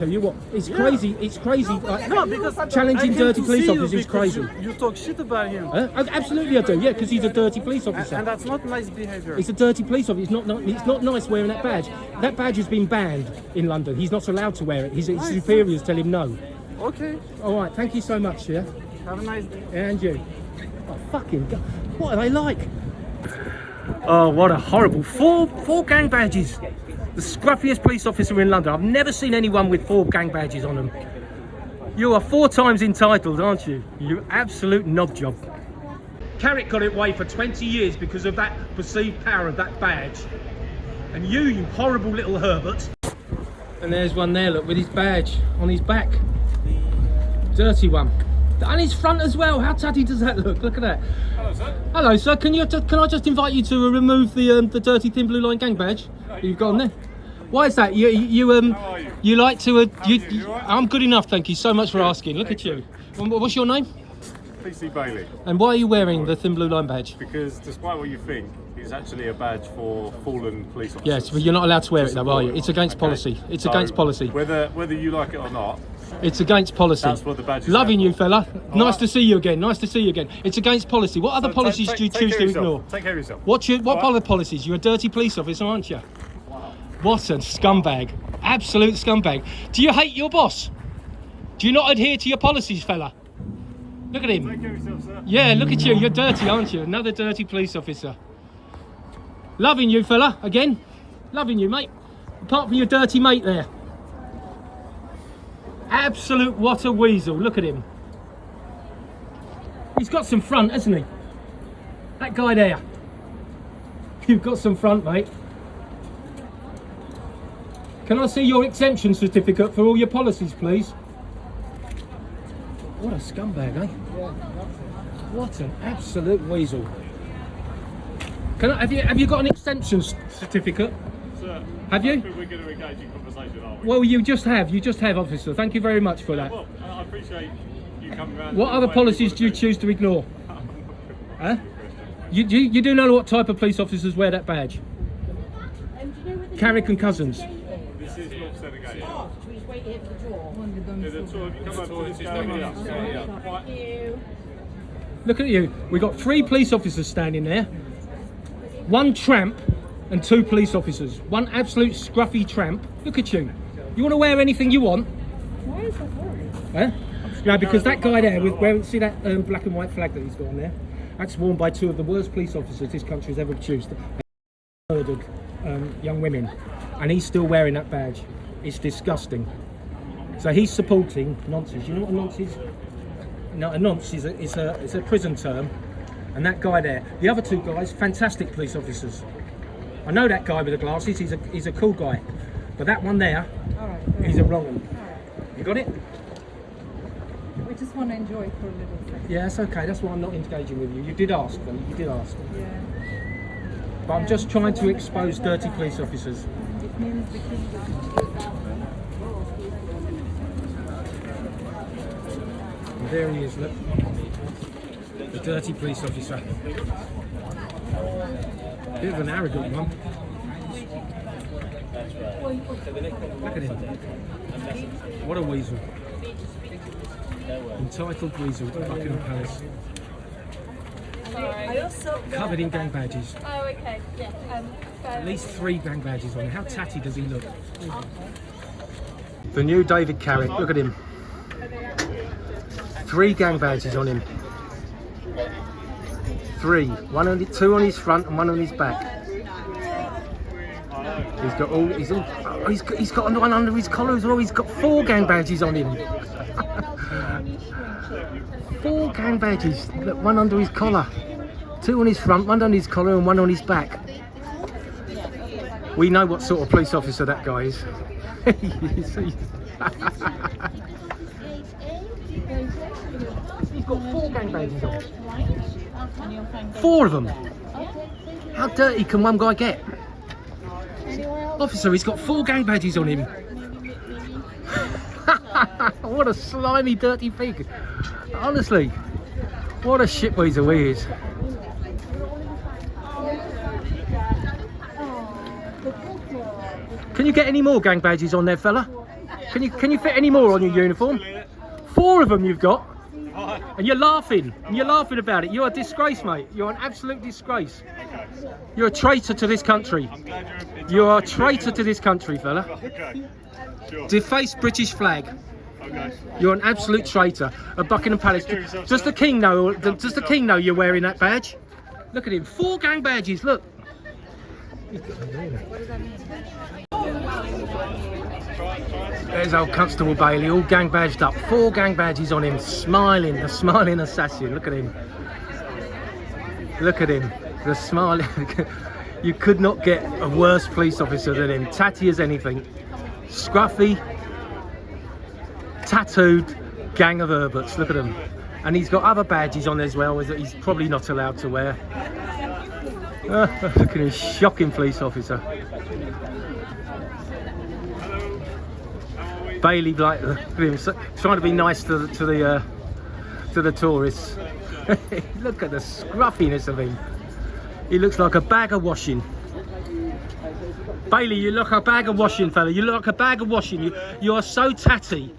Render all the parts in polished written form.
Tell you what, it's crazy. It's crazy. No, because challenging dirty police officers is crazy. You talk shit about him. Absolutely, I do. Yeah, because he's a dirty police officer. And that's not nice behavior. It's a dirty police officer. It's not nice wearing that badge. That badge has been banned in London. He's not allowed to wear it. His superiors tell him no. Okay. All right. Thank you so much. Yeah. Have a nice day. And you. Oh, fucking God. What are they like? Oh, what a horrible four gang badges. The scruffiest police officer in London. I've never seen anyone with 4 gang badges on them. You are 4 times entitled, aren't you? You absolute knob job. Carrick got it away for 20 years because of that perceived power of that badge. And you horrible little Herbert. And there's one there, look, with his badge on his back. Dirty one. And his front as well. How tatty does that look? Look at that. Hello, sir. Hello, sir. Can I just invite you to remove the dirty thin blue line gang badge you've got on there? Why is that? How are you? You like to? You all right? I'm good enough, thank you so much for asking. Look at you. What's your name? PC Bailey. And why are you wearing the thin blue line badge? Because despite what you think, it's actually a badge for fallen police officers. Yes, but you're not allowed to wear it though, are you? It's against policy. It's against policy. Whether you like it or not, it's against policy. that's what the badge is. Loving you, fella. Nice right. to see you again. Nice to see you again. It's against policy. What other policies do you choose to ignore? Take care of yourself. What other policies? You're a dirty police officer, aren't you? What a scumbag. Absolute scumbag. Do you hate your boss? Do you not adhere to your policies, fella? Look at him. Take care of yourself, sir. Yeah, look at you. You're dirty, aren't you? Another dirty police officer. Loving you, fella. Again. Loving you, mate. Apart from your dirty mate there. Absolute what a weasel. Look at him. He's got some front, hasn't he? That guy there. You've got some front, mate. Can I see your exemption certificate for all your policies, please? What a scumbag, eh? What an absolute weasel. Have you got an exemption certificate? Sir, Have you? I think we're going to engage in conversation, aren't we? Well, you just have, officer. Thank you very much for that. Well, I appreciate you coming around. What other policies do you choose to ignore? Huh? You do know what type of police officers wear that badge? Carrick and Cousins. This is not said again. Should we just wait here for the door? There's a tour. If you come over to this area, Thank you. Look at you. We've got 3 police officers standing there. 1 tramp and 2 police officers. 1 absolute scruffy tramp. Look at you. You want to wear anything you want? Why is that worrying? Huh? No, because that guy there, see that black and white flag that he's got on there? That's worn by 2 of the worst police officers this country has ever produced. They murdered young women. And he's still wearing that badge. It's disgusting. So he's supporting nonsense. You know what a nonce is? No, a nonce is a prison term. And that guy there, the other 2 guys, fantastic police officers. I know that guy with the glasses. He's a cool guy. But that one there, he's a wrong one. You got it? We just want to enjoy for a little second. Yeah, that's okay. That's why I'm not engaging with you. You did ask, though. You did ask. Yeah. But I'm just trying to expose dirty police officers. It means the king And there he is, look. The dirty police officer. Bit of an arrogant one. Look at him. What a weasel. Entitled weasel to Buckingham Palace. Covered in gang badges. Oh, okay. Yeah. At least 3 gang badges on. How tatty does he look? The new David Carrick. Look at him. 3 gang badges on him. 3. 2 on his front and 1 on his back. He's got all. He's got one under his collar as well. He's got 4 gang badges on him. 4 gang badges. Look, 1 under his collar. 2 on his front, 1 on his collar and 1 on his back. We know what sort of police officer that guy is. He's got 4 gang badges on. 4 of them. How dirty can one guy get? Officer, he's got 4 gang badges on him. What a slimy, dirty pig. Honestly, what a shitweasel he is. Can you get any more gang badges on there, fella? Can you fit any more on your uniform? 4 of them you've got, and you're laughing. And you're laughing about it. You're a disgrace, mate. You're an absolute disgrace. You're a traitor to this country. You're a traitor to this country, fella. Okay. Sure. Deface British flag. Okay. You're an absolute traitor. At Buckingham Palace. Does the king know? Does the king know you're wearing that badge? Look at him. 4 gang badges. Look. There's old Constable Bailey, all gang badged up. 4 gang badges on him, smiling. The smiling assassin. Look at him. Look at him. The smiling. You could not get a worse police officer than him. Tatty as anything. Scruffy. Tattooed gang of Herberts. Look at him. And he's got other badges on as well that he's probably not allowed to wear. Look at him, shocking police officer. Bailey, like, look at him, trying to be nice to the tourists. Look at the scruffiness of him. He looks like a bag of washing. Bailey, you look like a bag of washing, fella. You look like a bag of washing. You are so tatty.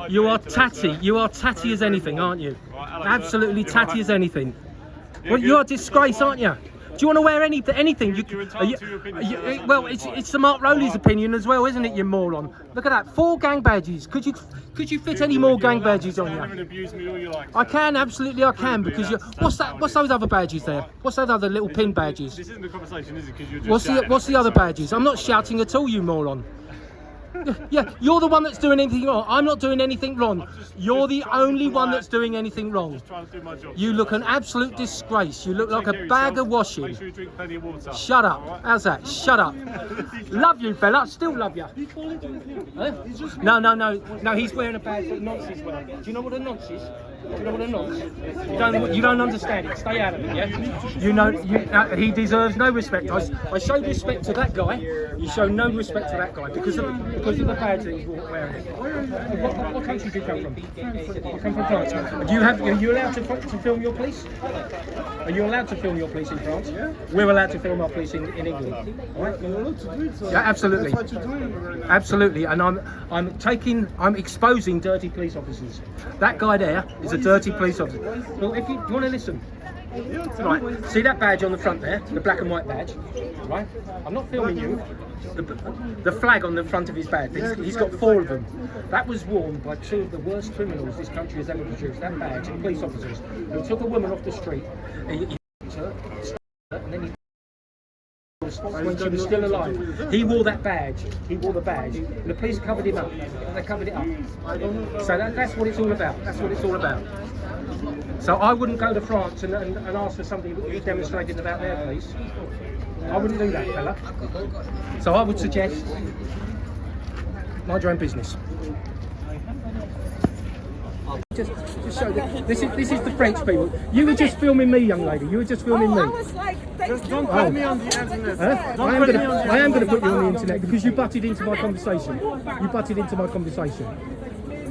You are tatty. You are tatty as anything, aren't you? Absolutely tatty as anything. Well, you're a disgrace, aren't you? Do you want to wear anything? Well, it's the Mark Rowley's opinion as well, isn't it, you moron? Look at that, 4 gang badges. Could you fit any more gang badges on you? I can, absolutely I can, because what's those other badges there? What's those other little pin badges? This isn't a conversation, is it? Because you're just What's the other badges? I'm not shouting at all, you moron. Yeah, you're the one that's doing anything wrong. I'm not doing anything wrong. You're the only one that's doing anything wrong. trying to do my job. You look an absolute disgrace. You look like a bag of washing. Make sure you drink plenty of water. Shut up. How's that? Shut up. Love you, fella. Still love you. Huh? No, he's wearing a badge that Nonce is wearing. Do you know what a nonce is? Do you know what a nonce is? You don't understand it. Stay out of it, yeah? You know, he deserves no respect. I showed respect to that guy. You show no respect to that guy because of the badge that he's wearing. What country do you come from? I come from France. Are you allowed to film your police? Are you allowed to film your police in France? Yeah. We're allowed to film our police in England. All right? You're allowed to do it, so yeah, absolutely. that's what you're doing. Absolutely, and I'm exposing dirty police officers. That guy there is a dirty police officer. Well, if you want to listen, right? See that badge on the front there, the black and white badge, right? I'm not filming you. The flag on the front of his badge. He's got 4 of them. That was worn by 2 of the worst criminals this country has ever produced. That badge, police officers who took a woman off the street. He and then when she was still alive, he wore that badge. He wore the badge. And the police covered him up. They covered it up. So that's what it's all about. That's what it's all about. So I wouldn't go to France and ask for somebody who demonstrated about their police. I wouldn't do that, fella. So I would suggest mind your own business. Just show that this is the French people. You were just filming me, young lady. You were just filming me. I was like, Just don't put me on the internet. Huh? I am going to put you on the internet because you butted into my conversation. You butted into my conversation.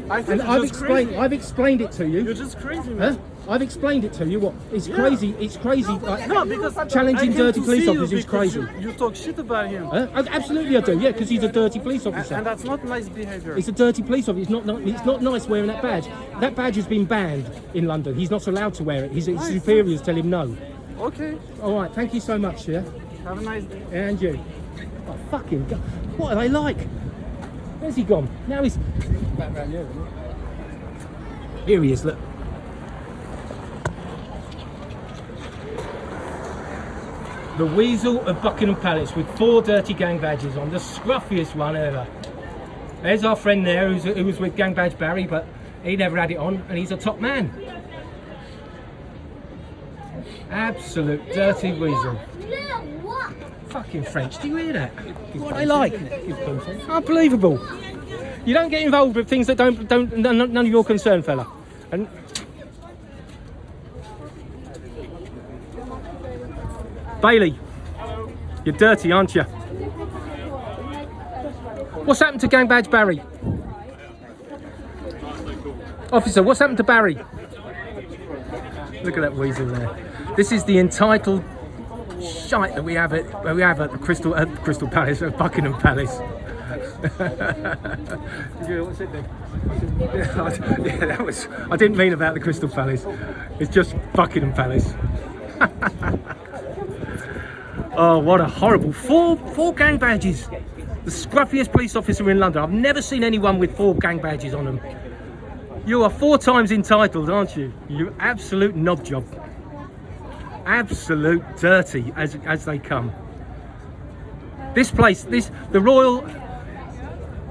I think And you're just crazy. I've explained it to you. You're just crazy, man. Huh? I've explained it to you. What? It's crazy. It's crazy. Like, No, because challenging I came dirty to police see you officers is because crazy. You talk shit about him. Huh? Absolutely, I do. Yeah, because he's a dirty police officer. And that's not nice behavior. It's a dirty police officer. It's not nice wearing that badge. That badge has been banned in London. He's not allowed to wear it. His superiors tell him no. Okay. All right. Thank you so much. Yeah. Have a nice day. And you. Oh, fucking God. What are they like? Where's he gone? Now he's... Here he is, look. The Weasel of Buckingham Palace with 4 dirty gang badges on. The scruffiest one ever. There's our friend there who was with Gang Badge Barry, but he never had it on, and he's a top man. Absolute dirty weasel. Fucking French, do you hear that? What they like? Unbelievable. You don't get involved with things that none of your concern, fella. And Bailey, you're dirty, aren't you? What's happened to Gang Badge Barry? Officer, what's happened to Barry? Look at that weasel there. This is the entitled shite that we have at the Crystal Palace, at Buckingham Palace. What's it then? Yeah, that was. I didn't mean about the Crystal Palace. It's just Buckingham Palace. Oh, what a horrible four gang badges. The scruffiest police officer in London. I've never seen anyone with 4 gang badges on them. You are 4 times entitled, aren't you? You absolute knob job. Absolute dirty as they come. This place, the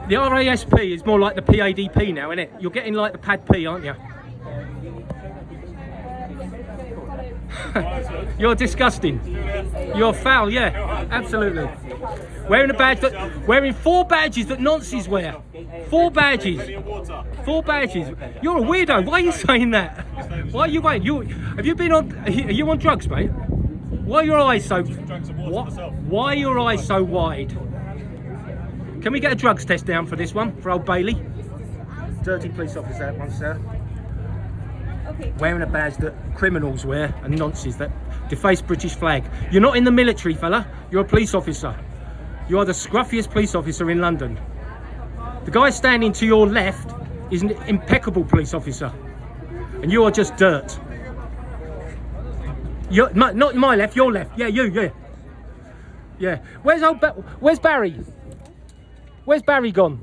RASP is more like the PADP now, isn't it? You're getting like the PAD-P, aren't you? You're disgusting. You're foul, yeah, absolutely. Wearing a badge wearing 4 badges that nonces wear. 4 badges. 4 badges. You're a weirdo. Why are you saying that? Why are you waiting? Have you been on? Are you on drugs, mate? Why are your eyes so? Why are your eyes so wide? Can we get a drugs test down for this one, for old Bailey? Dirty police officer, that one, sir. Wearing a badge that criminals wear and nonsense that deface British flag. You're not in the military, fella. You're a police officer. You are the scruffiest police officer in London. The guy standing to your left is an impeccable police officer, and you are just dirt. You're not my left, your left. Yeah, you. Yeah. Yeah. Where's Barry? Where's Barry gone?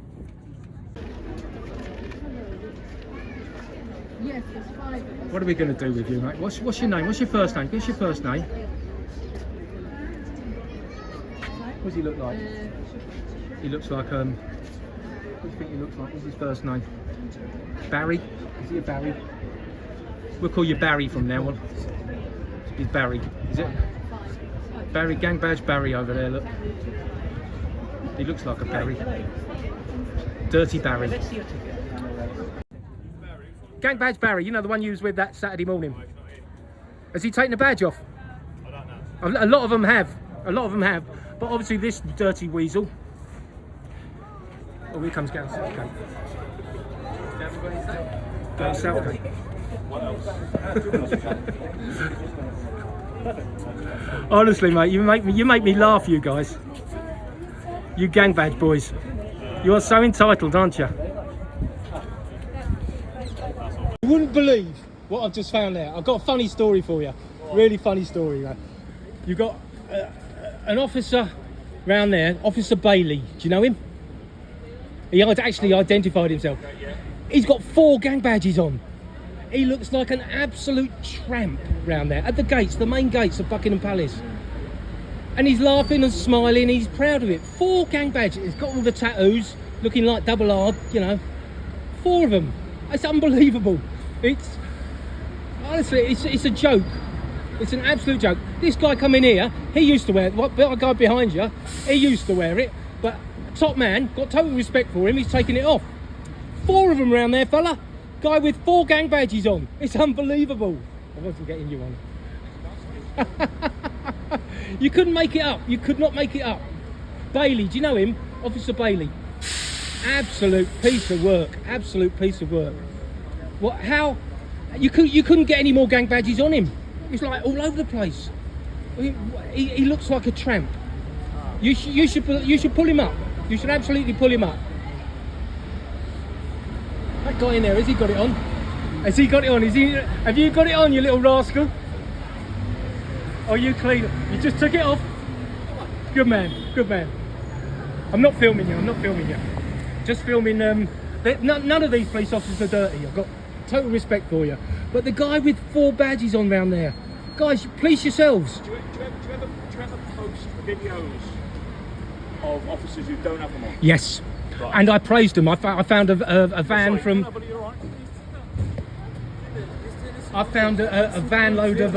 Yes, it's 5. What are we going to do with you, mate? What's your name? What's your first name? What's your first name? What does he look like? He looks like what do you think he looks like? What's his first name? Barry? Is he a Barry? We'll call you Barry from now on. He's Barry, is it? Barry, gang badge Barry over there, look. He looks like a Barry. Dirty Barry. Gang badge Barry, you know the one you was with that Saturday morning. Has he taken the badge off? I don't know. A lot of them have. A lot of them have. But obviously this dirty weasel. Oh, here comes Gareth Southgate. Gareth Southgate. Honestly, mate, you make me laugh, you guys. You gang badge boys. You are so entitled, aren't you? You wouldn't believe what I've just found out. I've got a funny story for you. Really funny story, man. You've got an officer round there, Officer Bailey. Do you know him? He actually identified himself. He's got 4 gang badges on. He looks like an absolute tramp round there at the gates, the main gates of Buckingham Palace. And he's laughing and smiling. He's proud of it. 4 gang badges. He's got all the tattoos, looking like double R. You know, 4 of them. It's unbelievable. It's honestly, it's a joke. It's an absolute joke. This guy coming here, he used to wear it. What guy behind you? He used to wear it, but top man, got total respect for him. He's taking it off. 4 of them around there, fella. Guy with 4 gang badges on. It's unbelievable. I wasn't getting you on. You couldn't make it up. You could not make it up. Bailey, do you know him? Officer Bailey. Absolute piece of work. Absolute piece of work. What? How? You couldn't get any more gang badges on him. He's like all over the place. He looks like a tramp. You should pull him up. You should absolutely pull him up. That guy in there, has he got it on? Has he got it on? Have you got it on, you little rascal? Oh, you clean. You just took it off. Good man. Good man. I'm not filming you. I'm not filming you. Just filming. None of these police officers are dirty. I've got total respect for you. But the guy with 4 badges on round there, guys, police yourselves. Do you ever post videos of officers who don't have them on? Yes. Right. And I praised them. I found a van from. No, but you're all right. I found a van load of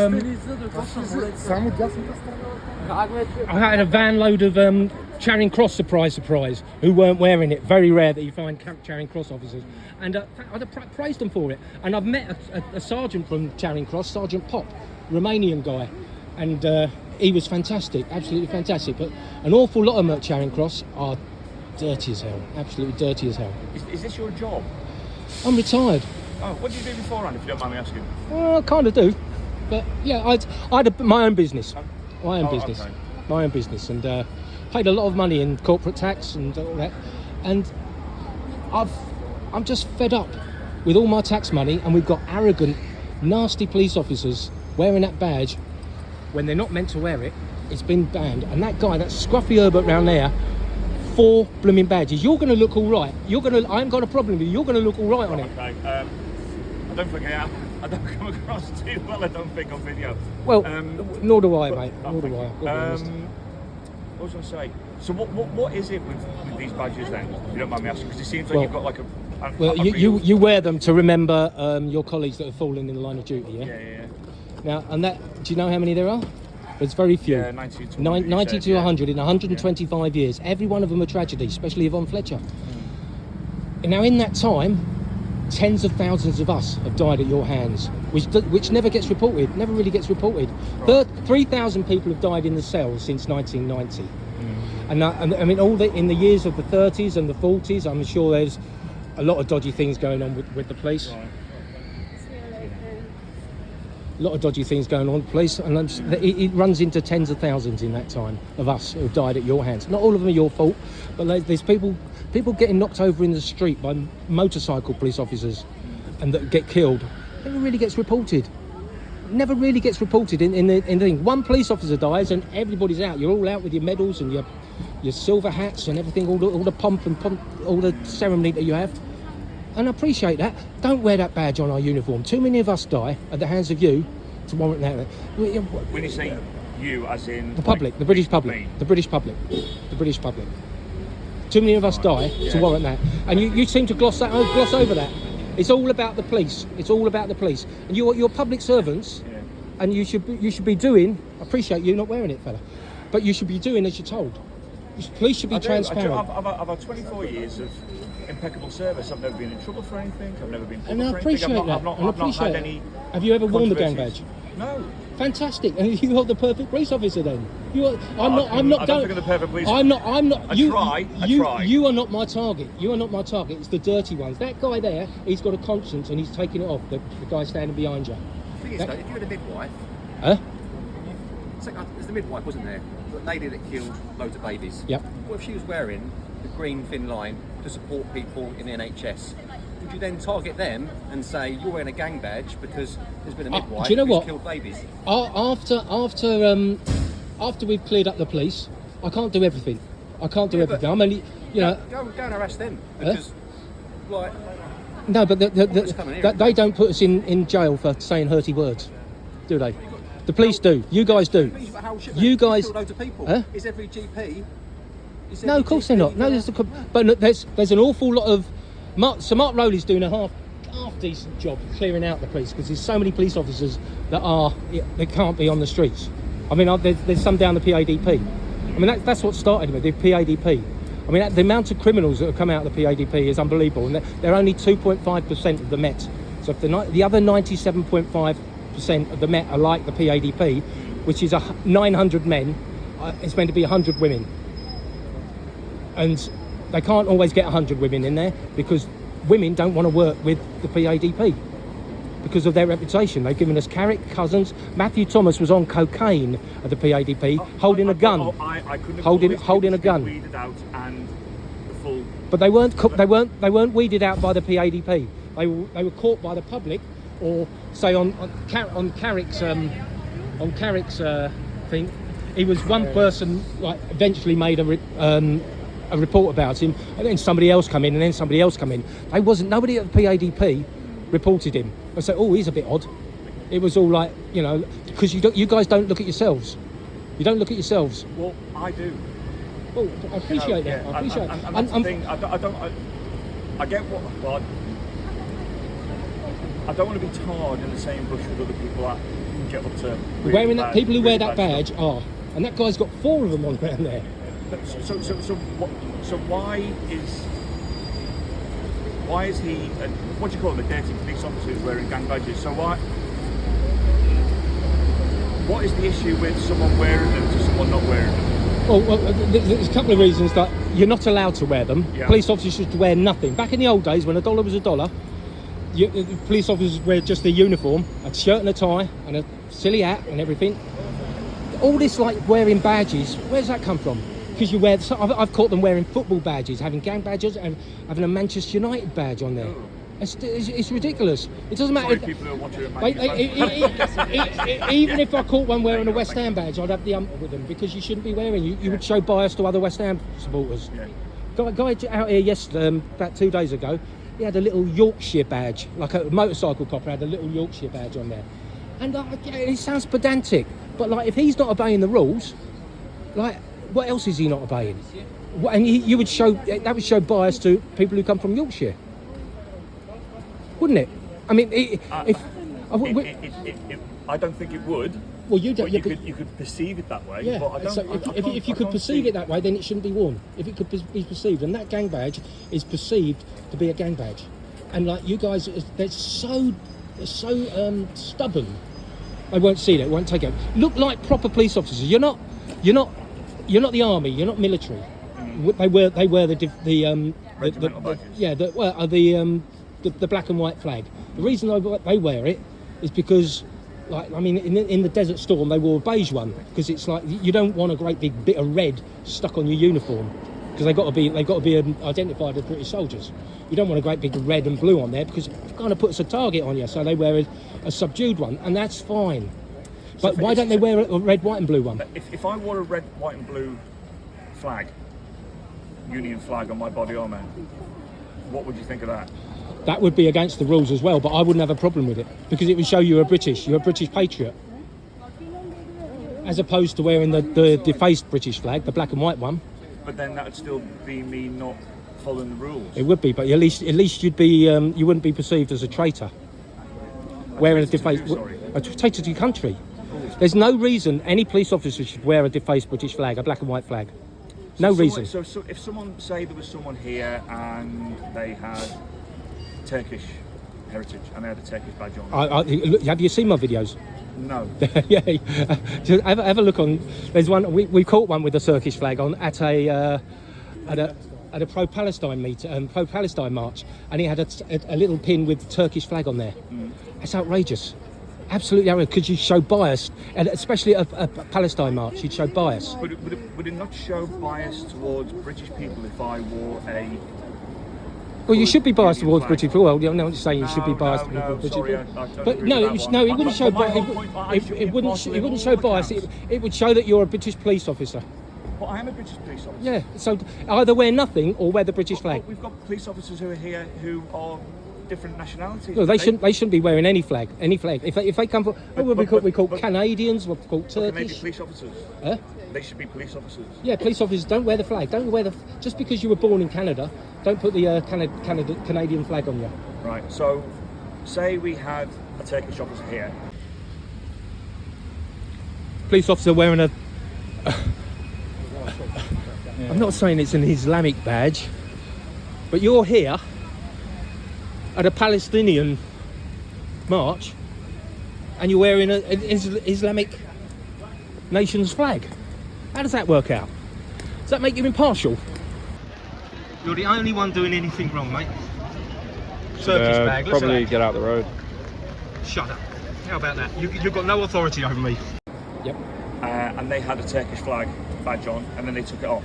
I had a van load of Charing Cross surprise who weren't wearing it. Very rare that you find Charing Cross officers, and I praised them for it. And I've met a sergeant from Charing Cross, Sergeant Pop, Romanian guy, and he was fantastic, absolutely fantastic. But an awful lot of them at Charing Cross are dirty as hell, absolutely dirty as hell. Is this your job? I'm retired. Oh, what did you do beforehand, if you don't mind me asking? Well, I kind of do, but yeah, I had my own business. My own business, okay. my own business, and paid a lot of money in corporate tax and all that, and I'm just fed up with all my tax money, and we've got arrogant, nasty police officers wearing that badge when they're not meant to wear it. It's been banned, and that guy, that scruffy Herbert round there, 4 blooming badges. You're going to look all right. I ain't got a problem with you. You're going to look all right on it. Okay. I don't think I am. I don't come across too well. I don't think on video. Well, nor do I, mate. Nor do I. What was I going to say? So what is it with these badges then? If you don't mind me asking, because it seems like you've got like a. Well, you wear them to remember your colleagues that have fallen in the line of duty. Yeah. Yeah. Now, and that, do you know how many there are? There's very few. Yeah, 90 to 100. 90 to 100 in 125 years. Every one of them a tragedy, especially Yvonne Fletcher. And now, in that time, tens of thousands of us have died at your hands, which never gets reported. Never really gets reported. Right. 3,000 people have died in the cells since 1990. And I mean, in the years of the 30s and the 40s, I'm sure there's a lot of dodgy things going on with the police. Right. A lot of dodgy things going on with the police, and it runs into tens of thousands in that time of us who have died at your hands. Not all of them are your fault, but there's people getting knocked over in the street by motorcycle police officers and that get killed. Never really gets reported. Never really gets reported in the thing. One police officer dies and everybody's out. You're all out with your medals and your silver hats and everything, all the pomp and all the ceremony that you have. And I appreciate that. Don't wear that badge on our uniform. Too many of us die at the hands of you to warrant that. When you say you, as in the public, the British public, the British public. Too many of us die to warrant that. And you seem to gloss over that. It's all about the police. It's all about the police. And you're public servants, and you should be doing. I appreciate you not wearing it, fella, but you should be doing as you're told. Police should be transparent. I've had 24 years of impeccable service. I've never been in trouble for anything. I've never been pulled And I for appreciate anything. that. I've not had any. Have you ever worn the gang controversies. badge? No. Fantastic. And you hold the perfect police officer then. I'm not I don't think I'm the perfect police. I'm not. I try. You are not my target. You are not my target. It's the dirty ones. That guy there, he's got a conscience and he's taking it off. The guy standing behind you. The thing is, though, if you were the midwife, Huh? there's the midwife, wasn't there? The lady that killed loads of babies. Yep. What if she was wearing the green thin line to support people in the NHS? Would you then target them and say you're wearing a gang badge because there's been a midwife do you know who's what? killed babies? After we've cleared up the police, I can't do everything. But I'm only, go and harass them because, like, No, but coming here. they don't put us in jail for saying hurty words, do they? The police do. You guys do. but how should You they? guys. Kill loads of people. Huh? Is every GP? No, of course they're not. No, there's an awful lot of. So Mark Rowley's doing a half decent job clearing out the police because there's so many police officers that can't be on the streets. I mean, there's some down the PADP. I mean, that's what started with the PADP. I mean, the amount of criminals that have come out of the PADP is unbelievable, and they're only 2.5% of the Met. So if the other 97.5% of the Met are like the PADP, which is 900 men, it's meant to be 100 women. And they can't always get 100 women in there because women don't want to work with the PADP because of their reputation. They've given us Carrick, Cousins. Matthew Thomas was on cocaine at the PADP, holding a gun. Holding a gun. Weeded out and the full. But they weren't weeded out by the PADP. They were caught by the public, or say on Carrick's thing. He was one person like eventually made a report about him, and then somebody else come in, and then somebody else come in. Nobody at the PADP reported him. I said, oh, he's a bit odd. It was all like, because you guys don't look at yourselves. You don't look at yourselves. Well, I do. Oh, I appreciate that. I appreciate it. And that's the thing. I get what. Well, I don't want to be tarred in the same brush with other people that get up to. People who wear that badge are, and that guy's got 4 of them on around there. So why is he? What do you call them? A dirty police officer who's wearing gang badges. So what is the issue with someone wearing them to someone not wearing them? Well, there's a couple of reasons that you're not allowed to wear them. Yeah. Police officers should wear nothing. Back in the old days, when $1 was $1, police officers wear just their uniform, a shirt and a tie, and a silly hat and everything. All this like wearing badges, where's that come from? because you wear. So I've caught them wearing football badges, having gang badges, and having a Manchester United badge on there. It's ridiculous. It doesn't matter. Sorry, people who are watching it, Even if I caught one wearing a West Ham badge, I'd have the ump with them, because you shouldn't be wearing. You would show bias to other West Ham supporters. Yeah. Guy out here yesterday, about 2 days ago, he had a little Yorkshire badge, like a motorcycle copper had a little Yorkshire badge on there. And it sounds pedantic, but like, if he's not obeying the rules, like, what else is he not obeying? And you would show, that would show bias to people who come from Yorkshire, wouldn't it? I mean, I don't think it would. Well, you don't. But you could perceive it that way. Yeah. But I don't, So if you could perceive it that way, then it shouldn't be worn. If it could be perceived, and that gang badge is perceived to be a gang badge, and like, you guys, they're so stubborn. They won't see it. Won't take it. Look like proper police officers. You're not the army. You're not military. They wear the Regimental badges. yeah, the black and white flag. The reason they wear it is because, like, I mean, in the Desert Storm they wore a beige one, because it's like, you don't want a great big bit of red stuck on your uniform, because they've got to be identified as British soldiers. You don't want a great big red and blue on there, because it kind of puts a target on you. So they wear a subdued one, and that's fine. But why don't they wear a red, white and blue one? If I wore a red, white and blue flag, Union flag on my body armour, what would you think of that? That would be against the rules as well, but I wouldn't have a problem with it, because it would show you're a British patriot, as opposed to wearing the defaced British flag, the black and white one. But then that would still be me not following the rules. It would be, but at least you'd be you wouldn't be perceived as a traitor wearing a defaced, a traitor to your country. There's no reason any police officer should wear a defaced British flag, a black and white flag. No reason. So if someone, say there was someone here and they had Turkish heritage and they had a Turkish badge on. Have you seen my videos? No. Yeah, just have a look on. There's one we caught one with a Turkish flag on at a pro-Palestine pro-Palestine march, and he had a little pin with Turkish flag on there. That's outrageous. Absolutely outrageous, because you show bias, and especially a Palestine march, you'd show bias. Would it not show bias towards British people if I wore a... Well, you should be biased towards flag? British people. Well, I'm not saying you should be biased towards British sorry, people. I don't But agree no, with that no, one. it wouldn't show bias. It wouldn't show bias. It would show that you're a British police officer. Well, I am a British police officer. Yeah, so either wear nothing or wear the British flag. But we've got police officers who are here who are different nationalities. Well, they shouldn't be wearing any flag. If they come from, we call Canadians, we're called Can they be Turkish. police officers? Huh? They should be police officers. Yeah, police officers don't wear the flag. Don't wear just because you were born in Canada. Don't put the Canadian flag on you. Right. So, say we had a Turkish officer here. Police officer wearing a. I'm not saying it's an Islamic badge, but you're here at a Palestinian march, and you're wearing an Islamic nation's flag. How does that work out? Does that make you impartial? You're the only one doing anything wrong, mate. Turkish bag. Probably get out the road. Shut up. How about that? You've got no authority over me. Yep. And they had a Turkish flag badge on, and then they took it off.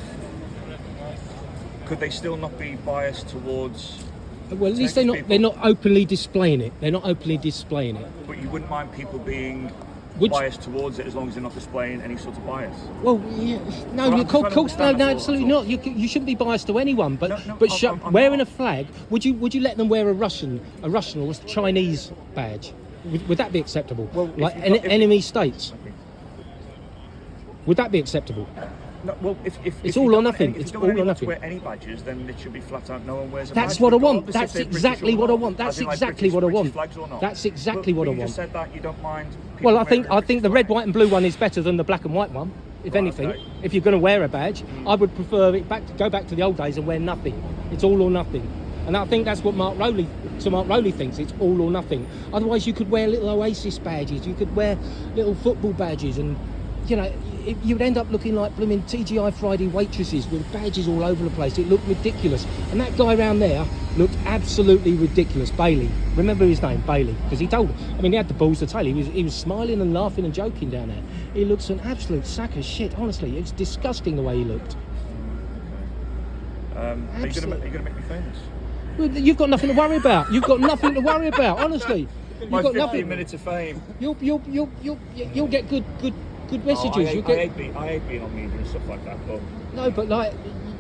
Could they still not be biased towards? Well, at least Turkish they're people? not openly displaying it. They're not openly displaying it. But you wouldn't mind people being Would you- biased towards it as long as they're not displaying any sort of bias. Well, yeah, no, Well, of I'm course, trying to understand no, that's all, absolutely that's not. You shouldn't be biased to anyone, but No, I'm wearing not. a flag, would you let them wear a Russian or a Chinese badge? Would that be acceptable? Well, if like you've got- if- enemy states, would that be acceptable? No, well, if It's you all or don't- nothing. If It's you don't all or want nothing. to wear any badges, then it should be flat out. No one wears a That's badge. what I want. regardless if That's they're British exactly or what I not. want. That's As in, like, exactly what I British want. flags or not. That's exactly what I You want. just said that you don't mind. people Well, I wearing think a the British red, flag. white, and blue one is better than the black and white one. If Right, anything, okay. if you're going to wear a badge, I would prefer it go back to the old days and wear nothing. It's all or nothing. And I think that's what Mark Rowley thinks. It's all or nothing. Otherwise, you could wear little Oasis badges. You could wear little football badges, and you would end up looking like blooming TGI Friday waitresses with badges all over the place. It looked ridiculous. And that guy around there looked absolutely ridiculous. Bailey, remember his name, Bailey, because he told. I mean, he had the balls to tell. He was smiling and laughing and joking down there. He looks an absolute sack of shit. Honestly, it's disgusting the way he looked. Are you going to make me famous? Well, you've got nothing to worry about. You've got nothing to worry about. Honestly, you've My got 15 nothing. minutes of fame. You'll get good messages. I hate being on media and stuff like that. But No, but like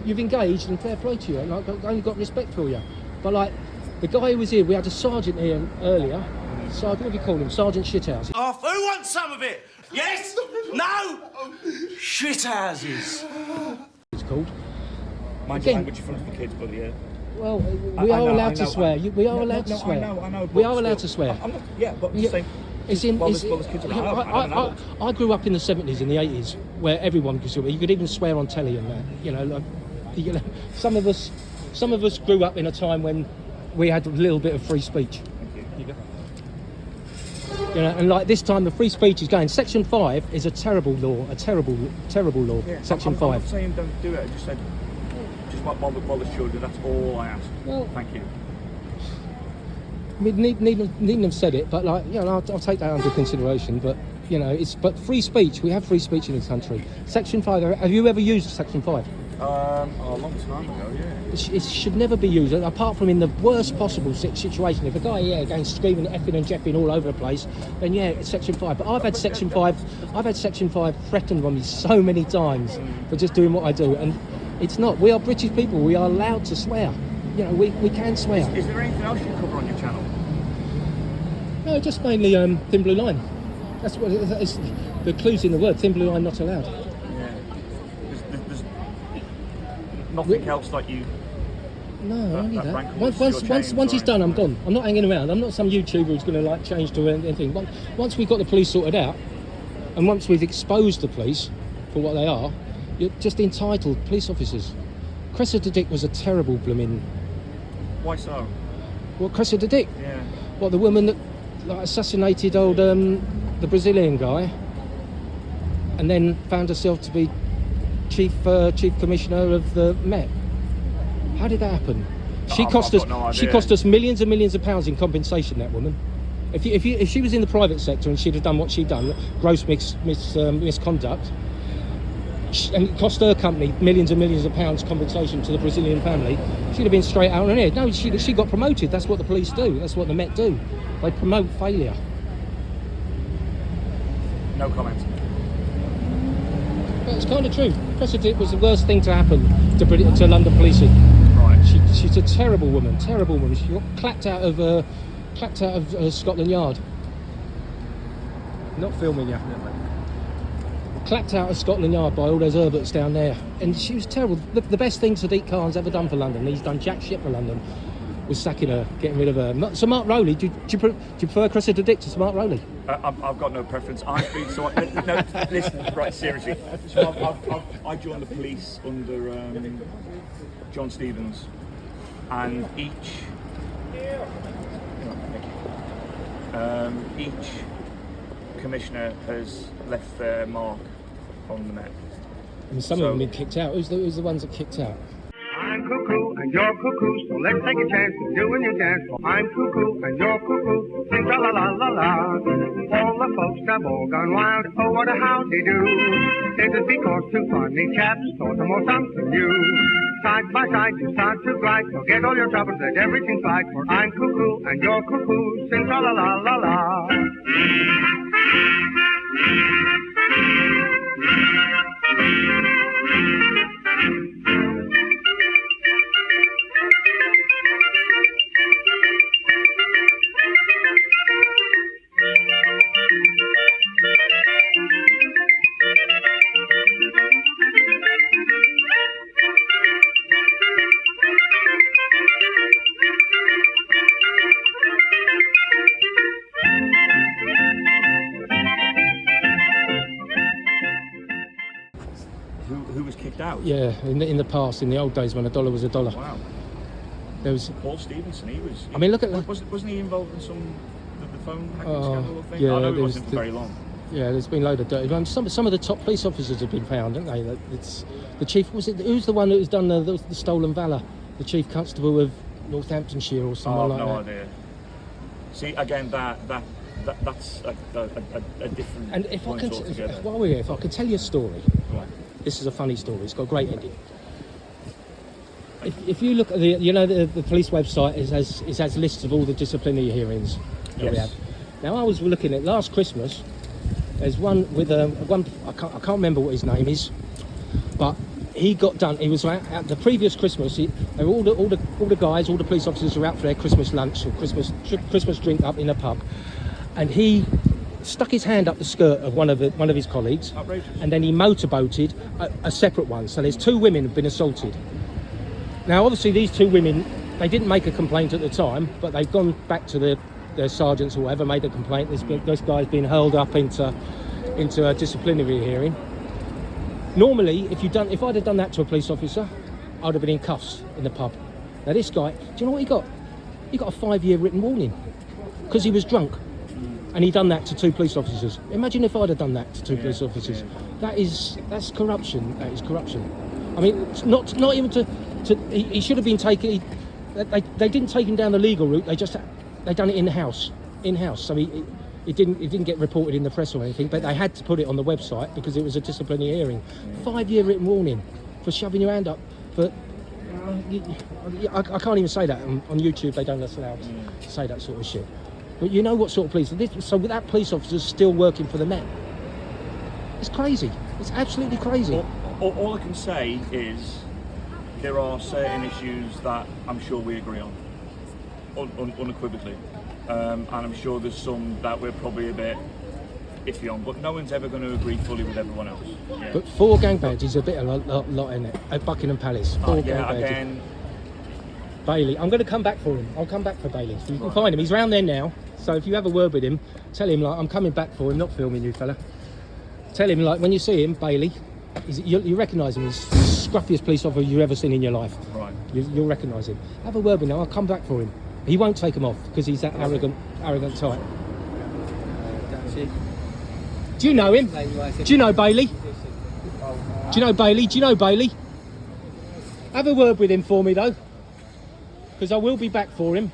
you've engaged and fair play to you. Like I've only got respect for you. But like the guy who was here, we had a sergeant here earlier. Sergeant, what do you call him? Sergeant Shithouse. Off. Who wants some of it? Yes? No? Shithouses. It's called. mind your language in front of the kids, buddy. Yeah. Well, we are allowed to swear. We are allowed to swear. I know. We are allowed to swear. I'm not, yeah, but I'm just saying. It's in. While there's kids around, I grew up in the 70s and the 80s where everyone could swear. You could even swear on telly and that. Some of us grew up in a time when we had a little bit of free speech. Thank you. And like this time, the free speech is going. Section 5 is a terrible law. A terrible law. Yeah, Section I'm 5. not saying don't do it. I just said just while the children. That's all I asked. Well, thank you. Needn't have said it, but I'll take that under consideration. But but free speech. We have free speech in this country. Section 5. Have you ever used Section 5? A long time ago, yeah. It should never be used, apart from in the worst possible situation. If a guy going screaming, effing and jeffing all over the place, then it's Section 5. But I've had Section 5 threatened on me so many times for just doing what I do, and it's not. We are British people. We are allowed to swear. We can swear. Is there anything else you cover on your channel? No, just mainly thin blue line. That's what it's, the clue's in the word. Thin blue line, not allowed. Yeah. There's nothing else like you. No, only that. Rankles Once he's done, I'm gone. I'm not hanging around. I'm not some YouTuber who's going to change to anything. Once we've got the police sorted out, and once we've exposed the police for what they are, you're just entitled police officers. Cressida Dick was a terrible blooming. Why so? What, Cressida Dick? Yeah. What, the woman that assassinated old the Brazilian guy, and then found herself to be chief commissioner of the Met. How did that happen? She cost us millions and millions of pounds in compensation. That woman. If she was in the private sector and she'd have done what she'd done, gross misconduct, and it cost her company millions and millions of pounds compensation to the Brazilian family, she'd have been straight out on air. No, she got promoted. That's what the police do. That's what the Met do. They promote failure. No comment. But it's kind of true. Cressida was the worst thing to happen to London policing. Right. She's a terrible woman. Terrible woman. She got clapped out of Scotland Yard. Not filming you. Clapped out of Scotland Yard by all those Herberts down there, and she was terrible. The best thing Sadiq Khan's ever done for London, he's done jack shit for London, was sacking her, getting rid of her. So Mark Rowley, do you prefer Cressida Dick to Mark Rowley? I've got no preference. Listen, right, seriously. So I joined the police under John Stevens, and each commissioner has left their mark on the Met. And some of them have been kicked out. Who's the ones that kicked out? I'm cuckoo and you're cuckoo, so let's take a chance to do a new dance. I'm cuckoo and you're cuckoo, sing la la la la la. All the folks have all gone wild, oh what a howdy do. It is because two funny chaps thought them all something new. Side by side you start to glide, forget all your troubles, let everything slide. For I'm cuckoo and you're cuckoo, sing la la la la la. Who was kicked out? Yeah, in the past, in the old days when a dollar was a dollar. Wow. There was. Paul Stevenson. He was. I mean, look at that. Wasn't he involved in the phone hacking scandal thing? Yeah, I know he wasn't for very long. Yeah, there's been a load of dirty. Some of the top police officers have been found, haven't they? It's the chief. Who's the one who's done the stolen valour? The chief constable of Northamptonshire or someone like that. No idea. See, again, that's a different. And if I point altogether. while we're here, if I could tell you a story. Right. This is a funny story. It's got a great ending. if you look at the police website, it has lists of all the disciplinary hearings that we have. Now I was looking at last Christmas. There's one with one. I can't remember what his name is, but he got done. He was at the previous Christmas. All the guys, all the police officers were out for their Christmas lunch or Christmas drink up in a pub, and he stuck his hand up the skirt of one of his colleagues, and then he motorboated a separate one. So there's 2 women have been assaulted. Now, obviously, these 2 women, they didn't make a complaint at the time, but they've gone back to their sergeants or whatever, made a complaint. This guy's been hurled up into a disciplinary hearing. Normally, if I'd have done that to a police officer, I'd have been in cuffs in the pub. Now, this guy, do you know what he got? He got a 5-year written warning because he was drunk, and he done that to 2 police officers. Imagine if I'd have done that to 2 police officers. That's corruption. That is corruption. I mean, it's not even to he should have been taken. They didn't take him down the legal route. They done it in house. So it didn't get reported in the press or anything. But they had to put it on the website because it was a disciplinary hearing. 5-year written warning for shoving your hand up. But I can't even say that on YouTube. They don't allow to say that sort of shit. But you know what sort of police? So that police officer's still working for the Met. It's crazy. It's absolutely crazy. All I can say is there are certain issues that I'm sure we agree on, unequivocally. And I'm sure there's some that we're probably a bit iffy on, but no one's ever going to agree fully with everyone else. Yeah. But 4 gang badges, a bit of a lot in it. At Buckingham Palace, 4 gang badges. Again, Bailey, I'm going to come back for him. I'll come back for Bailey. So you can find him. He's round there now. So if you have a word with him, tell him I'm coming back for him, not filming you, fella. Tell him when you see him, Bailey, you recognise him. He's the scruffiest police officer you've ever seen in your life. Right. You'll recognise him. Have a word with him. I'll come back for him. He won't take him off because he's that arrogant type. Do you know him? Do you know Bailey? Do you know Bailey? Do you know Bailey? Have a word with him for me though, because I will be back for him.